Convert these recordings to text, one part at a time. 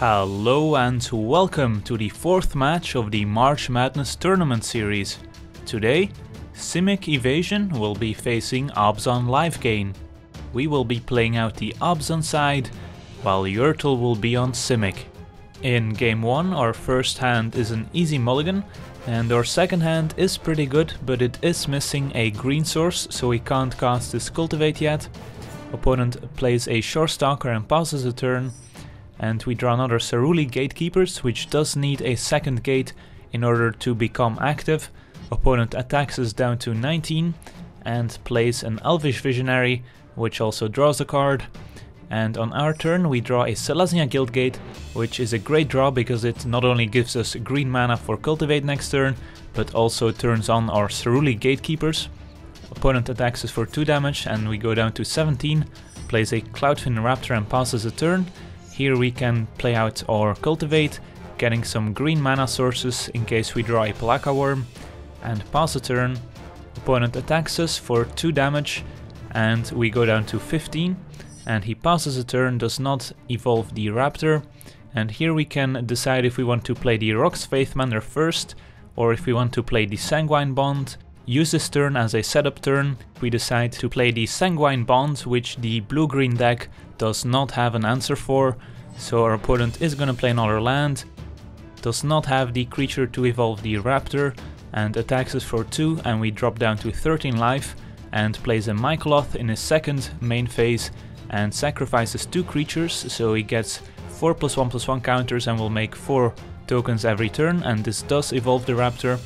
Hello and welcome to the fourth match of the March Madness tournament series. Today, Simic Evasion will be facing Abzan Lifegain. We will be playing out the Abzan side, while Yurtle will be on Simic. In game 1, our first hand is an easy mulligan, and our second hand is pretty good, but it is missing a green source, so we can't cast this Cultivate yet. Opponent plays a Shorestalker and passes a turn, and we draw another Ceruli Gatekeepers, which does need a second gate in order to become active. Opponent attacks us down to 19 and plays an Elvish Visionary, which also draws a card. And on our turn we draw a Selesnya Guildgate, which is a great draw because it not only gives us green mana for Cultivate next turn, but also turns on our Ceruli Gatekeepers. Opponent attacks us for 2 damage and we go down to 17, plays a Cloudfin Raptor and passes a turn. Here we can play out our Cultivate, getting some green mana sources in case we draw a Pelakka Worm, and pass a turn. Opponent attacks us for 2 damage and we go down to 15, and he passes a turn, does not evolve the Raptor, and here we can decide if we want to play the Rock's Faithmender first or if we want to play the Sanguine Bond. Use this turn as a setup turn. We decide to play the Sanguine Bond, which the blue-green deck does not have an answer for, so our opponent is gonna play another land, does not have the creature to evolve the Raptor, and attacks us for 2, and we drop down to 13 life, and plays a Mycoloth in his second main phase, and sacrifices 2 creatures, so he gets 4+1/+1 counters and will make 4 tokens every turn, and this does evolve the Raptor.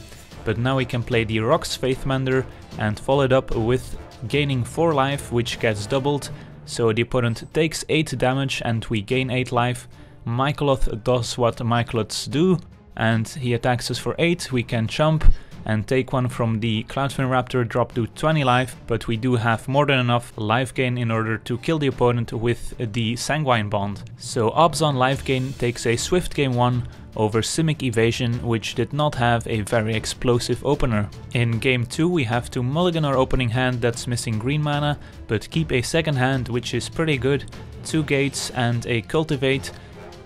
But now we can play the Rock's Faithmender and follow it up with gaining 4 life, which gets doubled, so the opponent takes 8 damage and we gain 8 life. Mycoloth does what Mycoloths do, and he attacks us for 8, we can jump and take one from the Cloudfin Raptor, drop to 20 life, but we do have more than enough life gain in order to kill the opponent with the Sanguine Bond. So Abzan Lifegain takes a swift game 1 over Simic Evasion, which did not have a very explosive opener. In game 2 we have to mulligan our opening hand that's missing green mana, but keep a second hand which is pretty good, 2 gates and a Cultivate.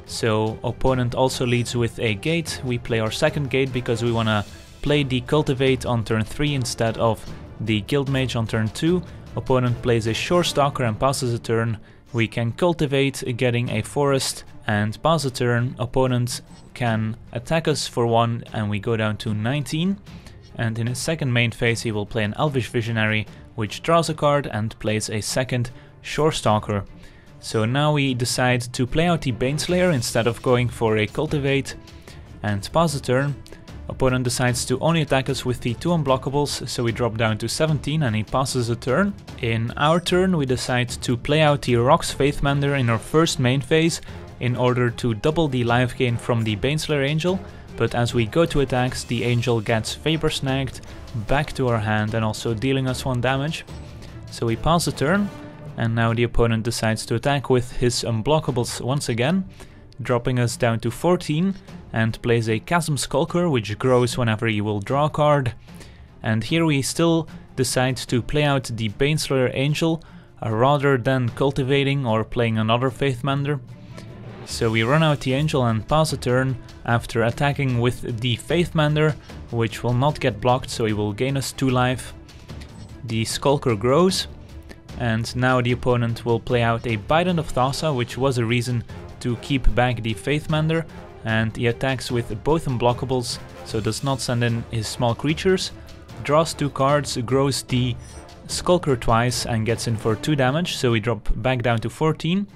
So opponent also leads with a gate. We play our second gate because we wanna play the Cultivate on turn 3 instead of the Guildmage on turn 2. Opponent plays a Shorestalker and passes a turn. We can Cultivate, getting a Forest, and pass a turn. Opponent can attack us for 1 and we go down to 19. And in his second main phase he will play an Elvish Visionary, which draws a card and plays a second Shorestalker. So now we decide to play out the Baneslayer instead of going for a Cultivate and pass a turn. Opponent decides to only attack us with the 2 unblockables, so we drop down to 17 and he passes a turn. In our turn we decide to play out the Rock's Faithmender in our first main phase in order to double the life gain from the Baneslayer Angel, but as we go to attacks the Angel gets Vapor Snagged back to our hand and also dealing us 1 damage. So we pass a turn, and now the opponent decides to attack with his unblockables once again, dropping us down to 14, and plays a Chasm Skulker, which grows whenever you will draw a card. And here we still decide to play out the Baneslayer Angel rather than cultivating or playing another Faithmender. So we run out the Angel and pass a turn after attacking with the Faithmender, which will not get blocked, so he will gain us 2 life. The Skulker grows, and now the opponent will play out a Bident of Thassa, which was a reason to keep back the Faithmender, and he attacks with both unblockables, so does not send in his small creatures, draws 2 cards, grows the Skulker twice and gets in for 2 damage, so we drop back down to 14.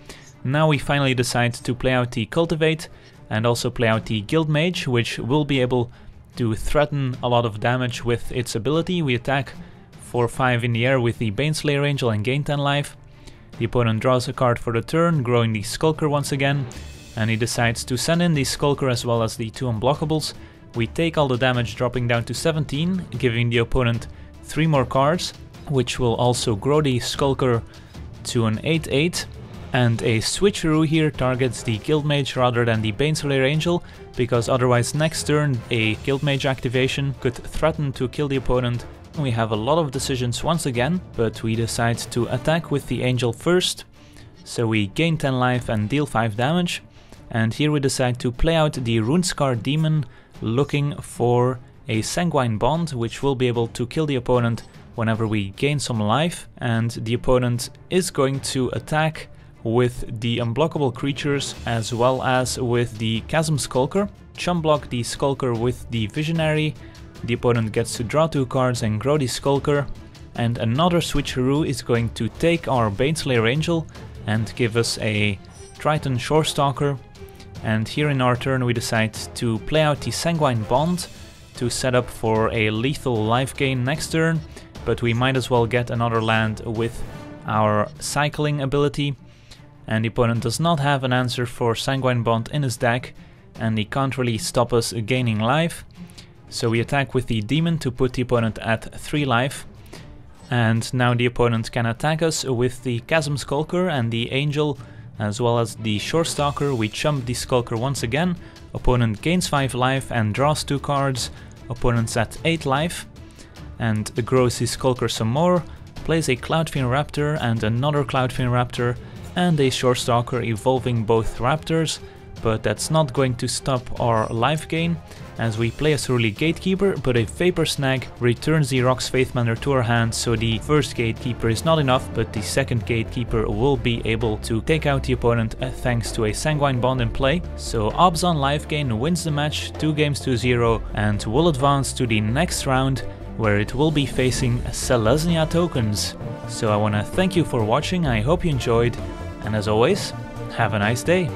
Now we finally decide to play out the Cultivate and also play out the Guildmage, which will be able to threaten a lot of damage with its ability. We attack for 5 in the air with the Baneslayer Angel and gain 10 life. The opponent draws a card for the turn, growing the Skulker once again, and he decides to send in the Skulker as well as the 2 unblockables. We take all the damage, dropping down to 17, giving the opponent 3 more cards, which will also grow the Skulker to an 8/8. And a switcheroo here targets the Guildmage rather than the Baneslayer Angel, because otherwise next turn a Guildmage activation could threaten to kill the opponent. We have a lot of decisions once again, but we decide to attack with the Angel first. So we gain 10 life and deal 5 damage. And here we decide to play out the Runescar Demon, looking for a Sanguine Bond, which will be able to kill the opponent whenever we gain some life. And the opponent is going to attack with the unblockable creatures as well as with the Chasm Skulker. Chum block the Skulker with the Visionary. The opponent gets to draw 2 cards and grow the Skulker. And another switcheroo is going to take our Baneslayer Angel and give us a Triton Shorestalker. And here in our turn we decide to play out the Sanguine Bond to set up for a lethal life gain next turn, but we might as well get another land with our cycling ability. And the opponent does not have an answer for Sanguine Bond in his deck, and he can't really stop us gaining life. So we attack with the Demon to put the opponent at 3 life. And now the opponent can attack us with the Chasm Skulker and the Angel, as well as the Shorestalker. We chump the Skulker once again. Opponent gains 5 life and draws 2 cards. Opponent's at 8 life. And grows his Skulker some more. Plays a Cloudfin Raptor and another Cloudfin Raptor. And a Shorestalker, evolving both Raptors. But that's not going to stop our life gain, as we play a Cerulean Gatekeeper, but a Vapor Snag returns the Rock's Faithmender to our hand, so the first Gatekeeper is not enough, but the second Gatekeeper will be able to take out the opponent thanks to a Sanguine Bond in play. So Abzan Lifegain wins the match 2 games to 0 and will advance to the next round, where it will be facing Selesnya tokens. So I wanna thank you for watching, I hope you enjoyed, and as always, have a nice day.